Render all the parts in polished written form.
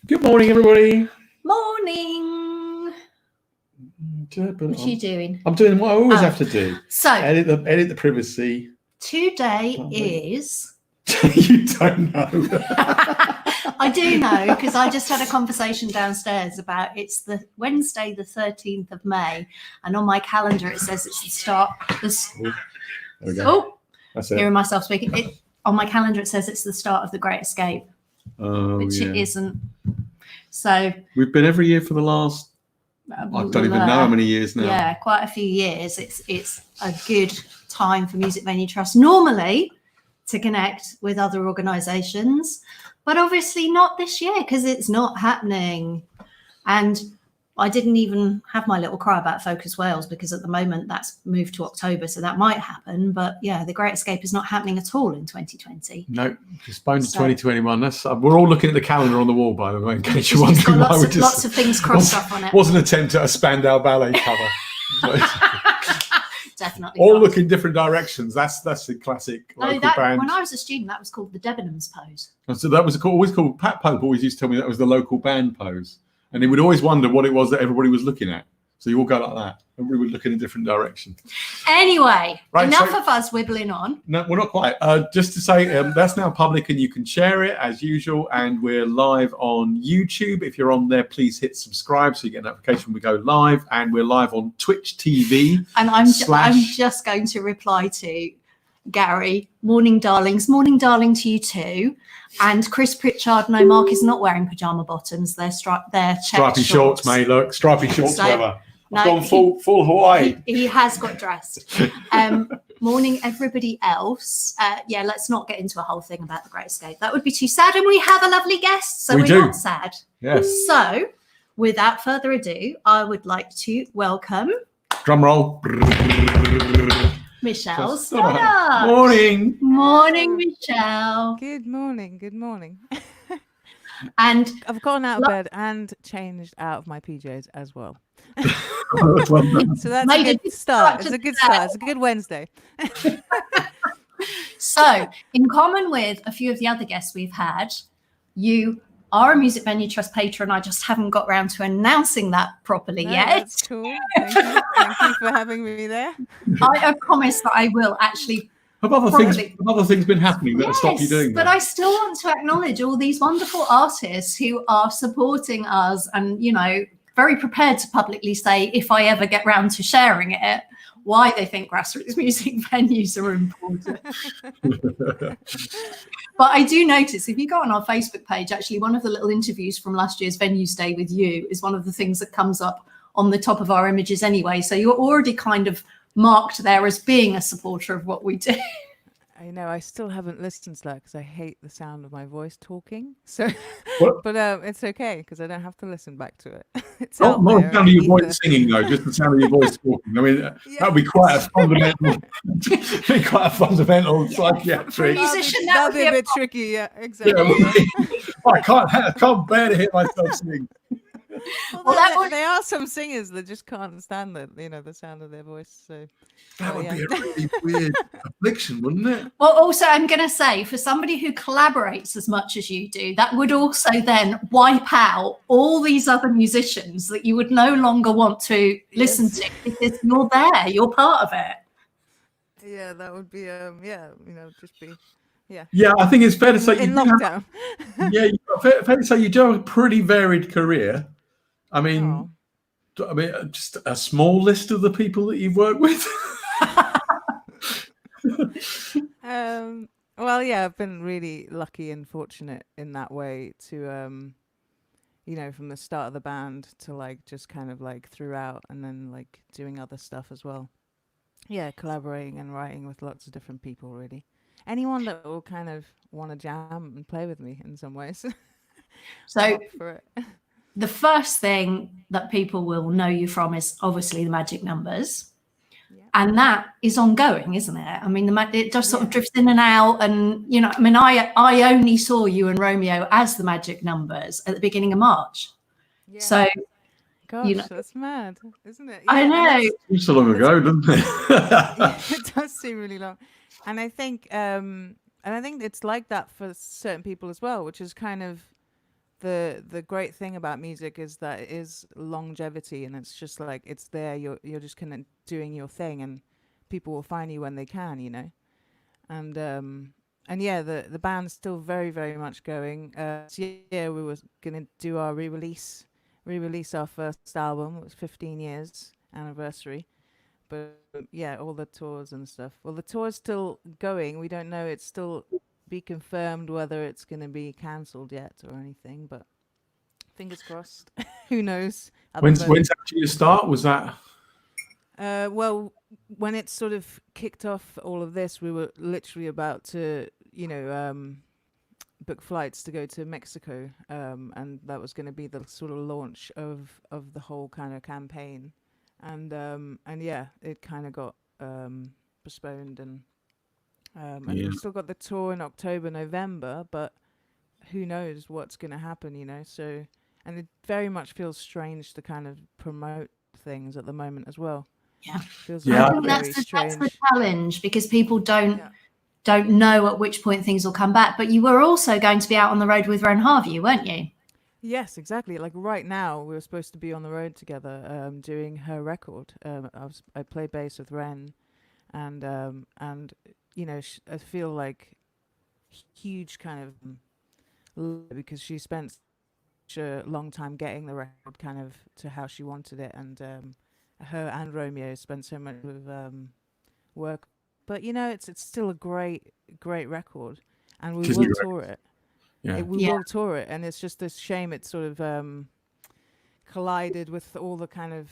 Good morning, everybody. Morning. What are you doing? I'm doing what I always have to do. So edit the privacy. Today is. You don't know. I do know because I just had a conversation downstairs about it's the Wednesday, the 13th of May, and on my calendar it says it's the start. There we go. That's it. Hearing myself speaking. On my calendar it says it's the start of the Great Escape, which it isn't. So we've been every year for the last. I don't even know how many years now. Yeah, quite a few years. It's a good time for Music Venue Trust normally to connect with other organisations, but obviously not this year because it's not happening. And I didn't even have my little cry about Focus Wales because at the moment that's moved to October, so that might happen. But yeah, the Great Escape is not happening at all in 2020. No, postponed to 2021. We're all looking at the calendar on the wall, by the way, in case you're wondering why we just lots of things crossed off on it. Was an attempt at a Spandau Ballet cover. Definitely. All look in different directions. That's the classic local band. When I was a student, that was called the Debenhams pose. So that was always called. Pat Pope always used to tell me that was the local band pose. And he would always wonder what it was that everybody was looking at. So you all go like that. Everybody would look in a different direction. Anyway, enough of us wibbling on. No, we're not quite. Just to say, that's now public and you can share it as usual. And we're live on YouTube. If you're on there, please hit subscribe so you get a notification when we go live. And we're live on Twitch TV. And I'm just going to reply to Gary. Morning, darlings. Morning, darling to you too. And Chris Pritchard, no, Mark is not wearing pyjama bottoms. They're stripy shorts, mate. Look, stripy shorts forever. No, I've gone full Hawaii. He has got dressed. Morning, everybody else. Yeah, let's not get into a whole thing about the Great Escape. That would be too sad. And we have a lovely guest, so we're not sad. Yes. So, without further ado, I would like to welcome. Drum roll. Michele Stodart. Morning. Morning, Michele. Good morning. Good morning. And I've gotten out of bed and changed out of my PJs as well. So that's a good start. It's a good start. It's a good Wednesday. So, in common with a few of the other guests we've had, you are a Music Venue Trust patron. I just haven't got around to announcing that properly yet. That's cool. Thank you for having me there. I promise that I will actually. Have other things been happening that have stopped you doing that? But I still want to acknowledge all these wonderful artists who are supporting us and, very prepared to publicly say, if I ever get round to sharing it, why they think grassroots music venues are important. But I do notice if you go on our Facebook page, actually one of the little interviews from last year's Venues Day with you is one of the things that comes up on the top of our images anyway. So you're already kind of marked there as being a supporter of what we do. I know. I still haven't listened to that because I hate the sound of my voice talking. So, but it's okay because I don't have to listen back to it. It's not the sound of your voice singing though, just the sound of your voice talking. I mean, that would be quite a fundamental psychiatric. That'd be a bit tricky. Yeah, exactly. I can't bear to hear myself sing. Well, there are some singers that just can't stand the sound of their voice. So that would be a really weird affliction, wouldn't it? Well, also, I'm going to say, for somebody who collaborates as much as you do, that would also then wipe out all these other musicians that you would no longer want to listen to because you're there, you're part of it. Yeah, that would be just be. Yeah. Yeah, I think it's fair to say in lockdown. Fair to say you do have a pretty varied career. I mean, just a small list of the people that you've worked with. Well, yeah, I've been really lucky and fortunate in that way to, from the start of the band to just kind of throughout and then doing other stuff as well. Yeah, collaborating and writing with lots of different people, really. Anyone that will kind of want to jam and play with me in some ways. So the first thing that people will know you from is obviously the Magic Numbers. Yeah. And that is ongoing, isn't it? I mean, it just sort of drifts in and out. And, I only saw you and Romeo as the Magic Numbers at the beginning of March. Yeah. So, gosh, that's mad, isn't it? Yeah, I know. Seems so long ago, doesn't it? Yeah, it does seem really long. And I think it's like that for certain people as well, which is kind of the great thing about music is that it is longevity, and it's just like it's there. You're just kind of doing your thing, and people will find you when they can, you know. And yeah, the band's still very very much going. So yeah, we were gonna do our re-release our first album. It was 15 years anniversary. But yeah, all the tours and stuff. Well, the tour's still going. We don't know. It's still be confirmed whether it's going to be cancelled yet or anything. But fingers crossed. Who knows? At the When's moment. actually your start? Was that? Well, when it sort of kicked off all of this, we were literally about to, book flights to go to Mexico, and that was going to be the sort of launch of the whole kind of campaign. And yeah, it kind of got postponed, and we've still got the tour in October, November, but who knows what's going to happen, you know? So, and it very much feels strange to kind of promote things at the moment as well. Yeah, feels Yeah. I think very that's strange. the challenge, because people don't know at which point things will come back. But you were also going to be out on the road with Ren Harvey, weren't you? Yes, exactly. Like right now, we were supposed to be on the road together, doing her record. I play bass with Ren, and I feel like huge kind of because she spent such a long time getting the record kind of to how she wanted it, and her and Romeo spent so much with work. But it's still a great record, and we will tour it. Yeah. We will tour it, and it's just a shame it's sort of collided with all the kind of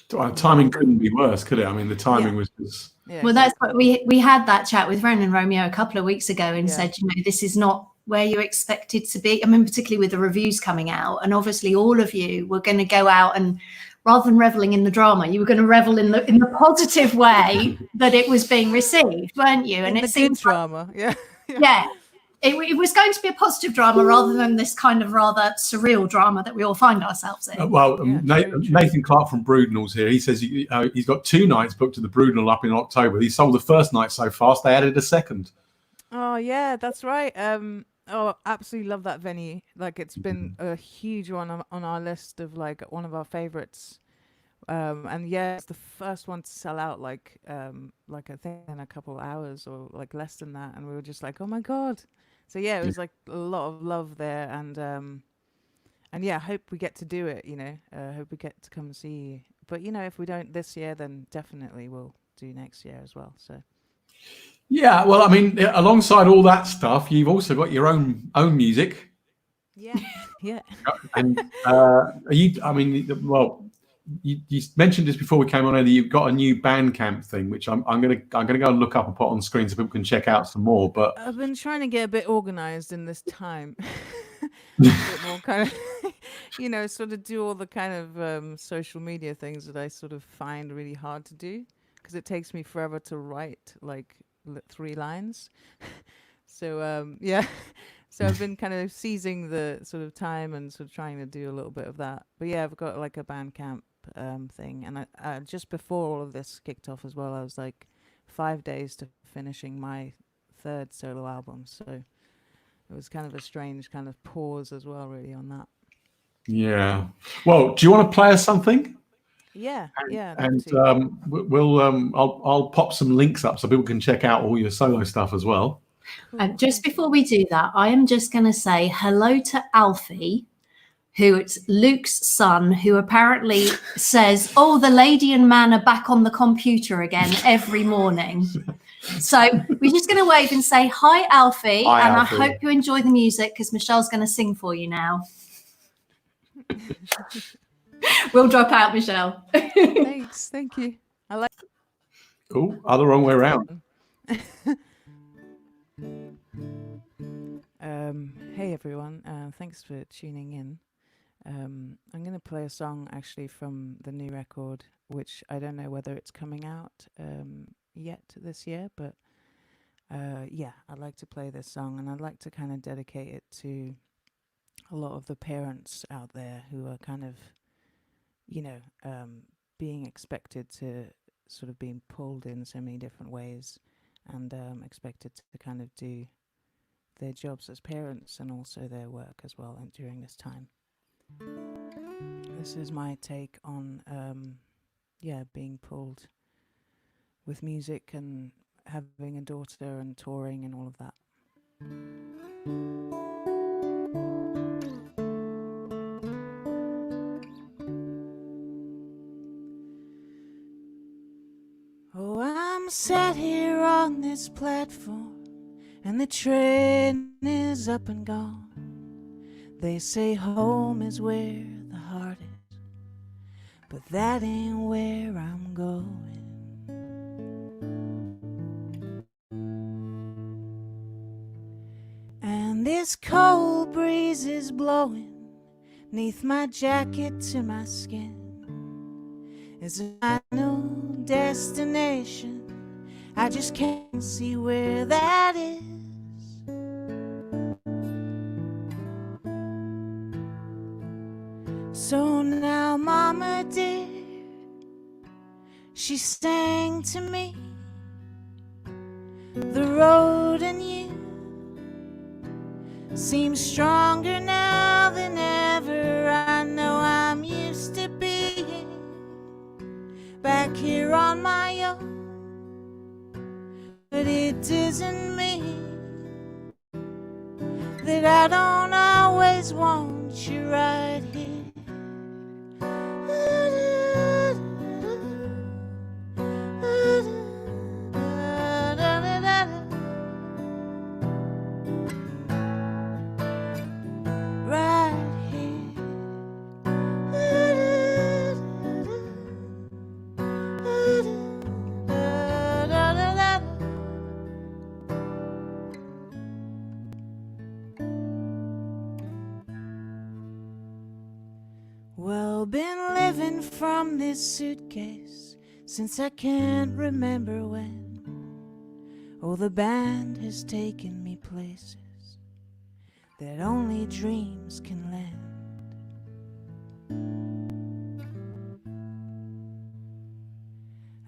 Timing couldn't be worse, could it? I mean, the timing was just. yeah, Well, that's what we had that chat with Ren and Romeo a couple of weeks ago, and Yeah. said, this is not where you expected to be. I mean, particularly with the reviews coming out, and obviously all of you were going to go out and, rather than reveling in the drama, you were going to revel in the positive way that it was being received, weren't you? And in it the seems good drama, yeah. It was going to be a positive drama rather than this kind of rather surreal drama that we all find ourselves in. Nathan Clark from Brudenell's here. He says he's got 2 nights booked to the Brudenell up in October. He sold the first night so fast they added a second. Oh yeah, that's right. Absolutely love that venue. Like it's been a huge one on our list of like one of our favorites. And yeah, it's the first one to sell out like I think in a couple of hours or like less than that, and we were just like, oh my god. So yeah, it was like a lot of love there, and yeah, I hope we get to do it. Hope we get to come and see you. But if we don't this year, then definitely we'll do next year as well. So. Yeah, well, I mean, alongside all that stuff, you've also got your own music. Yeah, yeah. And are you? I mean, well, you mentioned this before we came on. That you've got a new Bandcamp thing, which I'm gonna go and look up and put on screen so people can check out some more. But I've been trying to get a bit organized in this time. A bit more kind of, sort of do all the kind of social media things that I sort of find really hard to do because it takes me forever to write like 3 lines. So yeah. So I've been kind of seizing the sort of time and sort of trying to do a little bit of that. But yeah, I've got like a Bandcamp thing, and I just before all of this kicked off as well, I was like 5 days to finishing my 3rd solo album. So it was kind of a strange kind of pause as well, really, on that. Yeah. Well, do you want to play us something? Yeah, And we'll I'll pop some links up so people can check out all your solo stuff as well. And just before we do that, I am just going to say hello to Alfie, who it's Luke's son, who apparently says, "Oh, the lady and man are back on the computer again every morning." So we're just going to wave and say hi, Alfie, Hi, and Alfie. I hope you enjoy the music because Michelle's going to sing for you now. We'll drop out, Michele. Thanks, thank you. I like. Cool. Other wrong way around. Hey everyone, thanks for tuning in. I'm going to play a song actually from the new record, which I don't know whether it's coming out yet this year, but yeah, I'd like to play this song, and I'd like to kind of dedicate it to a lot of the parents out there who are kind of, being expected to sort of being pulled in so many different ways, and expected to kind of do their jobs as parents and also their work as well, and during this time. This is my take on being pulled with music and having a daughter and touring and all of that. Oh, I'm sat here on this platform and the train is up and gone. They say home is where the heart is, but that ain't where I'm going. And this cold breeze is blowing neath my jacket to my skin. It's my new destination, I just can't see where that is. So now, Mama dear, she sang to me, the road and you seem stronger now than ever. I know I'm used to being back here on my own, but it doesn't mean that I don't always want you right here. Well, been living from this suitcase since I can't remember when. Oh, the band has taken me places that only dreams can land.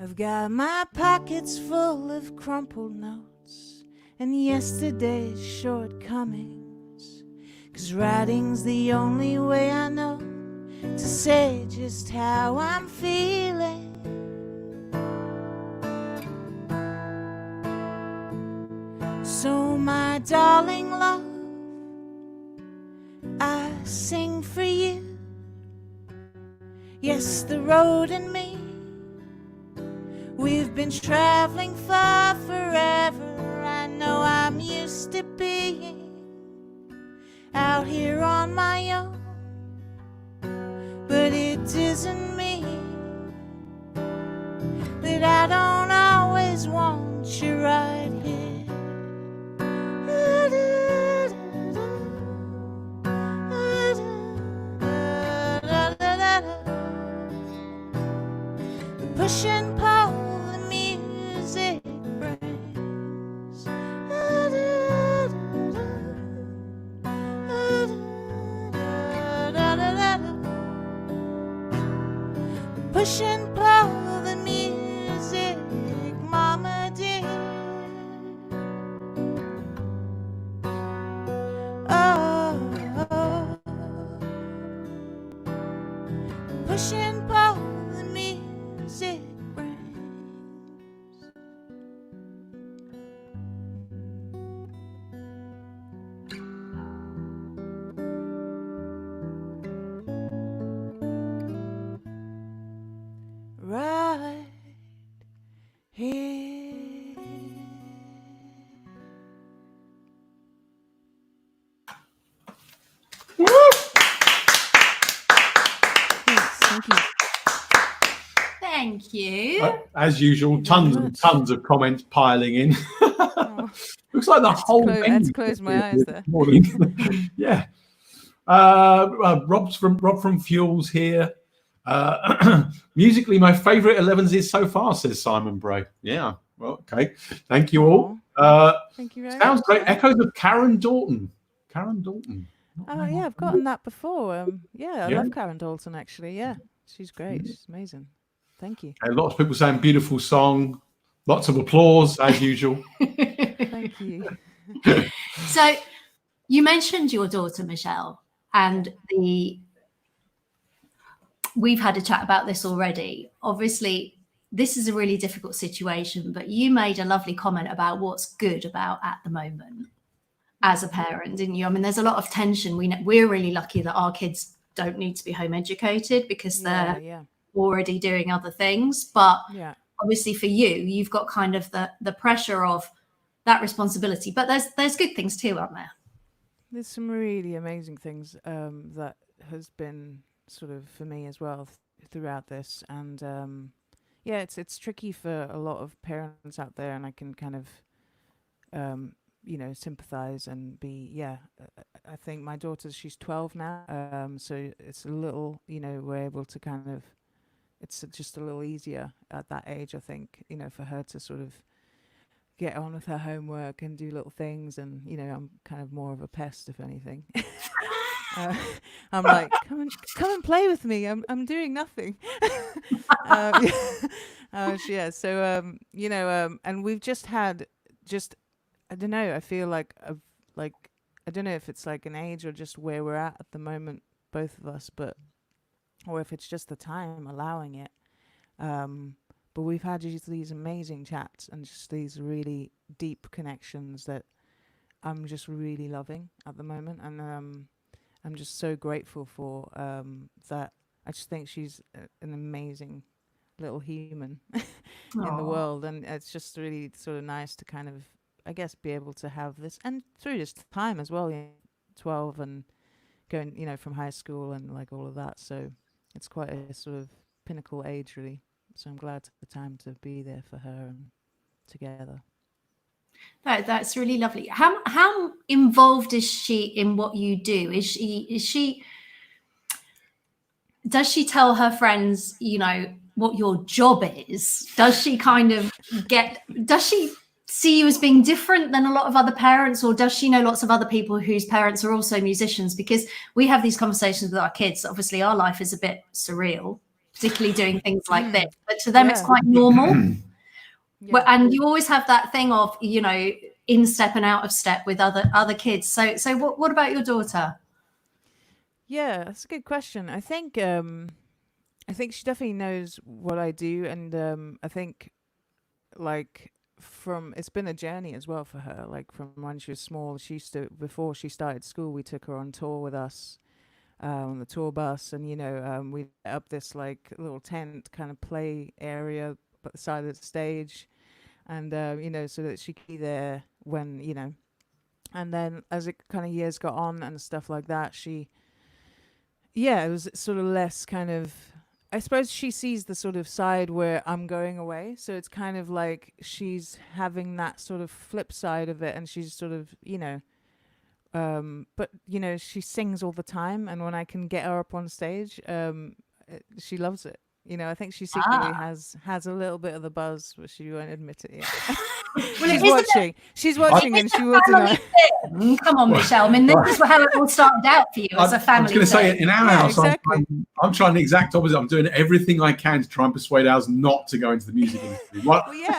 I've got my pockets full of crumpled notes and yesterday's shortcomings, 'cause writing's the only way I know to say just how I'm feeling. So my darling love, I sing for you. Yes, the road and me, we've been traveling far forever. I know I'm used to being out here on my own, but it doesn't mean that I don't always want you right here. The push and pull the music brings, push and pull the music, Mama dear. Oh, push and pull the music brings. Right here. Thank you. Thank you. As usual, tons and tons of comments piling in. Oh, Looks like the whole I had venue to close my eyes there. morning. Yeah. Rob from Fuels here. Musically, my favourite Elevenses so far, says Simon Bray. Yeah. Well, okay. Thank you all. Thank you very Sounds much. great. Echoes of Karen Dalton. Karen Dalton. Oh yeah, I've gotten that before. I Yeah. love Karen Dalton actually. Yeah, she's great. She's amazing. Thank you. And lots of people saying beautiful song. Lots of applause as usual. Thank you. So you mentioned your daughter, Michele, and we've had a chat about this already. Obviously, this is a really difficult situation, but you made a lovely comment about what's good about at the moment as a parent, didn't you? I mean, there's a lot of tension. We're really lucky that our kids don't need to be home educated because they're already doing other things. But obviously for you've got kind of the pressure of that responsibility. But there's good things too, aren't there? There's some really amazing things that has been sort of for me as well throughout this. And it's tricky for a lot of parents out there, and I can kind of sympathize and be I think my daughter, she's 12 now, so it's a little, we're able to kind of, it's just a little easier at that age, I think, for her to sort of get on with her homework and do little things. And I'm kind of more of a pest, if anything. I'm like, come and play with me. I'm doing nothing. And we've just had I don't know. I feel like I don't know if it's like an age or just where we're at the moment, both of us, or if it's just the time allowing it. But we've had these amazing chats and just these really deep connections that I'm just really loving at the moment. And I'm just so grateful for that. I just think she's an amazing little human in the world. And it's just really sort of nice to kind of, I guess, be able to have this. And through this time as well, 12 and going, from high school and like all of that. So it's quite a sort of pinnacle age, really. So I'm glad to have the time to be there for her and together. That's really lovely. How involved is she in what you do? Does she tell her friends, what your job is? Does she see you as being different than a lot of other parents, or does she know lots of other people whose parents are also musicians? Because we have these conversations with our kids. Obviously, our life is a bit surreal, particularly doing things like this. But to them, it's quite normal. And you always have that thing of, in step and out of step with other kids. So what about your daughter? Yeah, that's a good question. I think she definitely knows what I do, and I think it's been a journey as well for her. Like from when she was small, before she started school, we took her on tour with us on the tour bus, and we set up this like little tent kind of play area at the side of the stage, and so that she could be there when and then as it kind of years got on and stuff like that, it was sort of less kind of, I suppose she sees the sort of side where I'm going away, so it's kind of like she's having that sort of flip side of it, and she's sort of but she sings all the time, and when I can get her up on stage, she loves it. I think she secretly has a little bit of the buzz, but she won't admit it yet. She's watching and she will tonight. Come on, Michele. I mean, this is how it all started out for you as a family. I was going to say, in our house, exactly. I'm trying the exact opposite. I'm doing everything I can to try and persuade ours not to go into the music industry.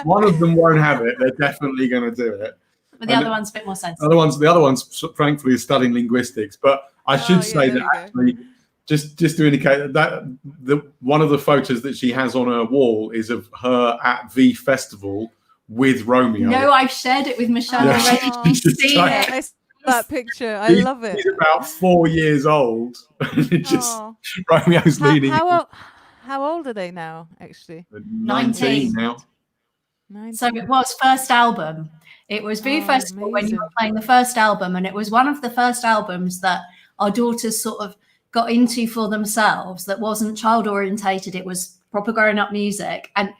One of them won't have it. They're definitely going to do it. But the other one's a bit more sensitive. The other one's frankly is studying linguistics. But I should say that actually, just to indicate that one of the photos that she has on her wall is of her at the festival with Romeo. No, I've shared it with Michele already. She's seen it. I saw that picture. I love it. She's about 4 years old. Romeo's leading. How old are they now, actually? 19 now. 19. So it was first album. It was VU Festival when you were playing the first album, and it was one of the first albums that our daughters sort of got into for themselves that wasn't child orientated. It was proper grown up music. And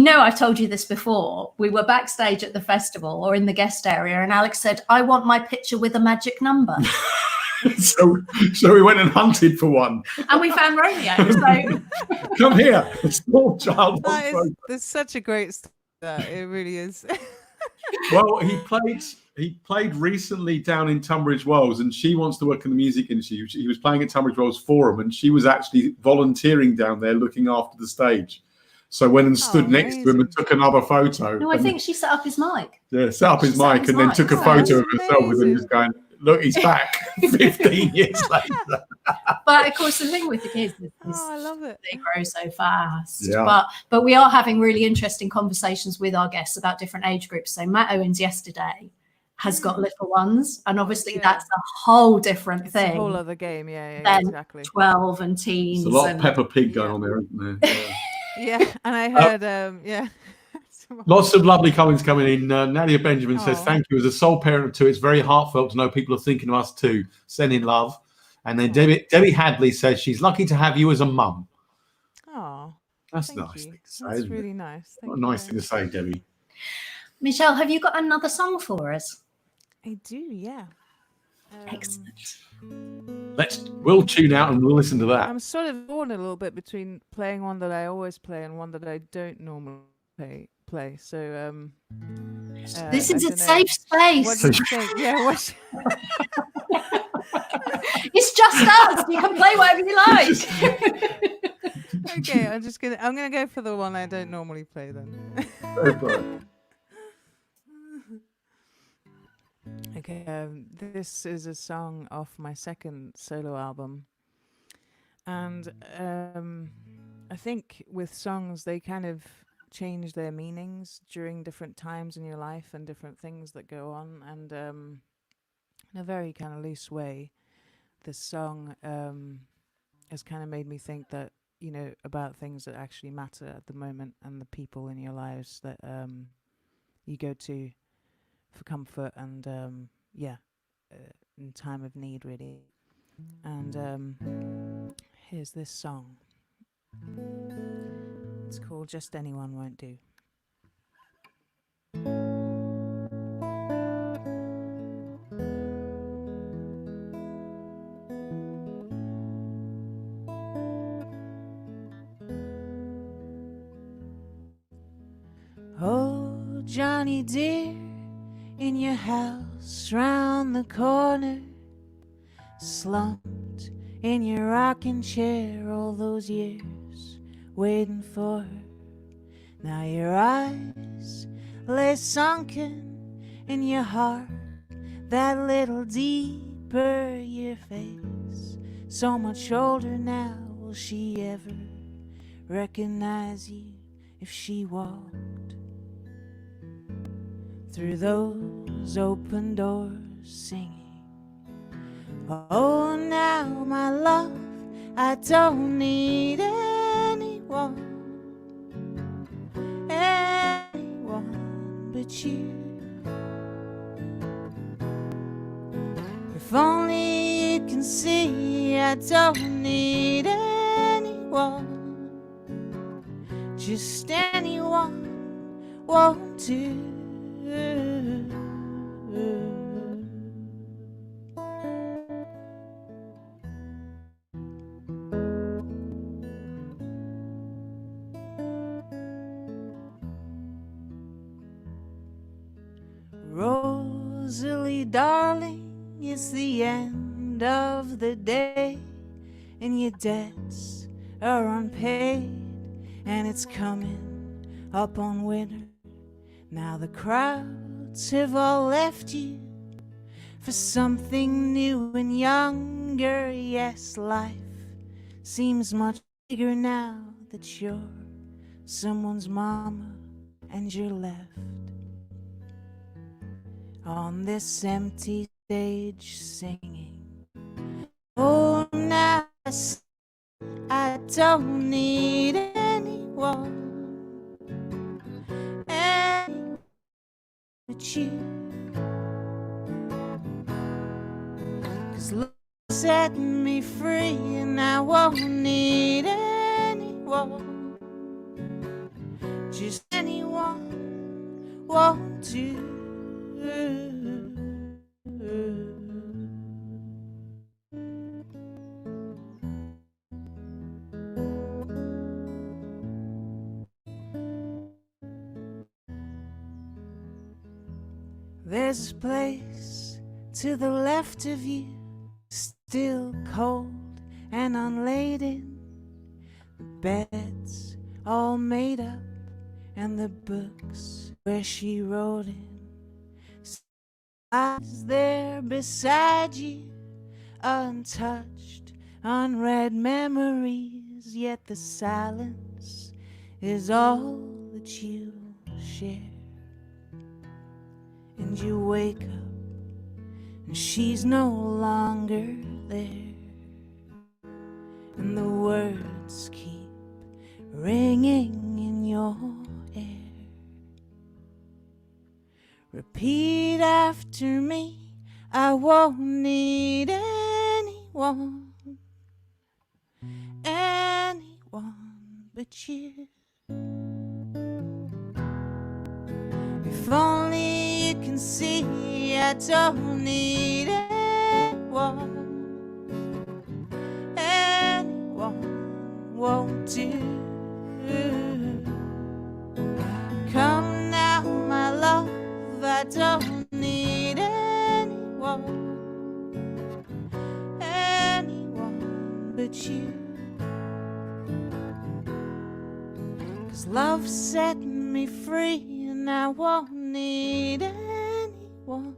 I've told you this before. We were backstage at the festival or in the guest area, and Alex said, "I want my picture with a magic number." so we went and hunted for one. And we found Romeo. So come here, small child. There's such a great story. It really is. Well, he played recently down in Tunbridge Wells, and she wants to work in the music industry. He was playing at Tunbridge Wells Forum, and she was actually volunteering down there looking after the stage. So went and stood Oh, next to him and amazing. took another photo. No, I and, think she set up his mic. set up his she set up mic his and then mic. took a Oh, photo of that's herself with him amazing. just going, look, he's back 15 years later. But of course, the thing with the kids is Oh, I love it. they grow so fast. Yeah. But we are having really interesting conversations with our guests about different age groups. So Matt Owens yesterday has got little ones, and obviously that's a whole different It's thing a whole other game. Yeah, than exactly. 12 and teens. There's a lot of and Peppa Pig going on there, isn't there? Yeah. Yeah, and I heard, yeah. Lots of lovely comments coming in. Nadia Benjamin says, Oh. thank you. As a sole parent of two, it's very heartfelt to know people are thinking of us too. Sending love. And then Debbie Hadley says she's lucky to have you as a mum. Oh, That's thank nice you. thing to say. That's isn't it? really nice. What Thank a you nice very thing to say, Debbie. Michelle, have you got another song for us? I do, yeah. Excellent. We'll tune out and we'll listen to that. I'm sort of torn a little bit between playing one that I always play and one that I don't normally play. So This I is a don't know. safe space. What do you think? Yeah, what? It's just us. You can play whatever you like. Okay, I'm gonna go for the one I don't normally play then. Go for it. Okay, this is a song off my second solo album, and I think with songs they kind of change their meanings during different times in your life and different things that go on, and in a very kind of loose way, this song has kind of made me think that, you know, about things that actually matter at the moment and the people in your lives that you go to for comfort and in time of need, really. And here's this song. It's called Just Anyone Won't Do. Oh, Johnny dear, in your house round the corner, slumped in your rocking chair all those years, waiting for her. Now your eyes lay sunken in your heart, that little deeper your face. So much older now, will she ever recognize you if she walked through those open doors singing? Oh, now my love, I don't need anyone but you. If only you can see, I don't need anyone, just anyone won't do. Rosalie, darling, it's the end of the day, and your debts are unpaid, and it's coming up on winter. Now the crowds have all left you for something new and younger. Yes, life seems much bigger now that you're someone's mama and you're left on this empty stage singing. Oh, now I don't need anyone but you, 'cause love set me free, and I won't need anyone, just anyone won't do. There's a place to the left of you, still cold and unladen. The beds all made up, and the books where she wrote in is there beside you, untouched, unread memories, yet the silence is all that you share. And you wake up and she's no longer there, and the words keep ringing in your ear. Repeat after me, I won't need anyone, anyone but you. If only you can see, I don't need anyone, anyone won't do. Come now, my love, I don't need anyone, anyone but you. 'Cause love set me free, and I won't need anyone,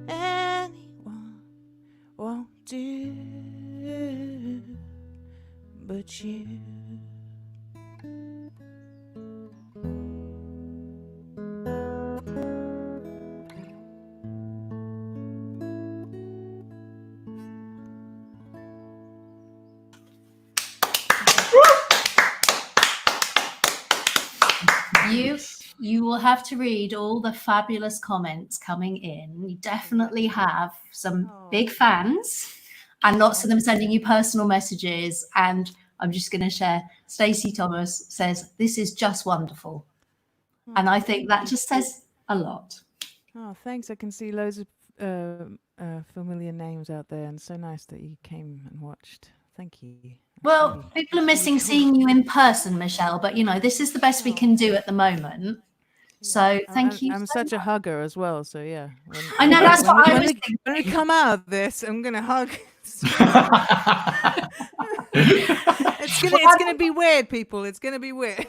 anyone won't do but you. You will have to read all the fabulous comments coming in. You definitely have some big fans, and lots of them sending you personal messages. And I'm just going to share. Stacey Thomas says, "This is just wonderful," and I think that just says a lot. Oh, thanks. I can see loads of familiar names out there, and so nice that you came and watched. Thank you. Well, people are missing seeing you in person, Michele, but this is the best we can do at the moment. So thank you. I'm such a hugger as well, so yeah. I know, that's what I was thinking. When we come out of this, I'm gonna hug. It's gonna be weird, people. It's gonna be weird.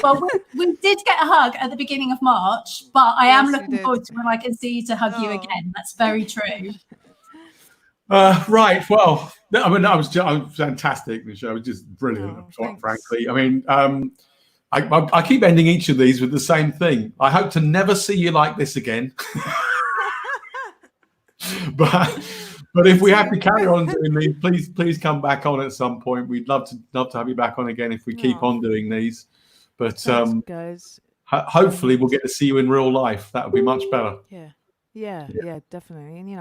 Well, we did get a hug at the beginning of March, but I am looking forward to when I can see you to hug you again. That's very true. Right. Well, I mean, I was fantastic. The show was just brilliant. Frankly, I mean, I keep ending each of these with the same thing. I hope to never see you like this again. But if we have to carry on doing these, please come back on at some point. We'd love to have you back on again if we keep on doing these. But thanks, guys. Hopefully we'll get to see you in real life. That would be much better. Yeah, definitely. And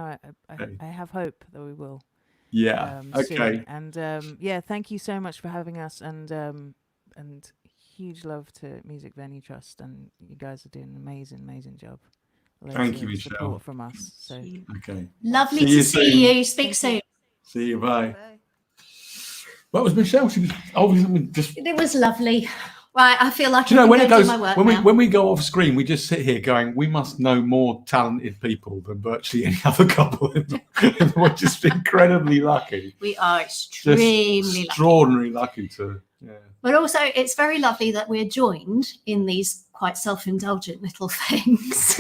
I have hope that we will. Yeah. Okay. Soon. And thank you so much for having us, and huge love to Music Venue Trust, and you guys are doing an amazing job. Thank you, Michele. Support from us. So okay. Lovely to see you. Speak soon. See you. Bye. What was Michele? She was It was lovely. Right, I feel like when we go off screen, we just sit here going, we must know more talented people than virtually any other couple. We're just incredibly lucky. We are extraordinarily lucky to. Yeah. But also, it's very lovely that we're joined in these quite self-indulgent little things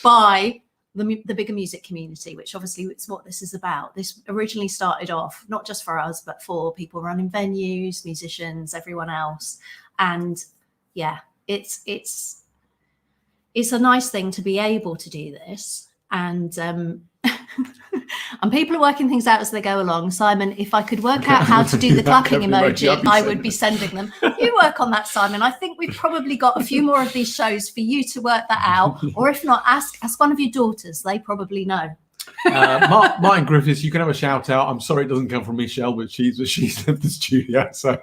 by the bigger music community, which obviously is what this is about. This originally started off not just for us, but for people running venues, musicians, everyone else. And yeah, it's a nice thing to be able to do this. And and people are working things out as they go along. Simon, if I could work out how to do the clapping emoji, I would be sending them. You work on that, Simon. I think we've probably got a few more of these shows for you to work that out. Or if not, ask one of your daughters. They probably know. Martin Griffiths, you can have a shout out. I'm sorry it doesn't come from Michele, but she's left the studio. So,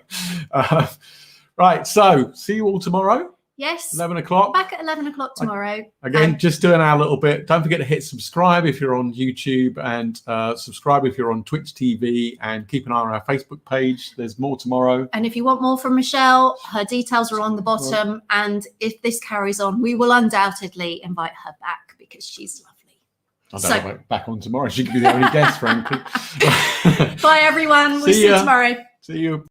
right. So, see you all tomorrow. Yes. 11 o'clock. Back at 11 o'clock tomorrow. Again, just doing our little bit. Don't forget to hit subscribe if you're on YouTube, and subscribe if you're on Twitch TV, and keep an eye on our Facebook page. There's more tomorrow. And if you want more from Michele, her details are along the bottom. And if this carries on, we will undoubtedly invite her back because she's lovely. I don't know, back on tomorrow. She could be the only guest, frankly. Bye, everyone. We'll see you tomorrow. See you.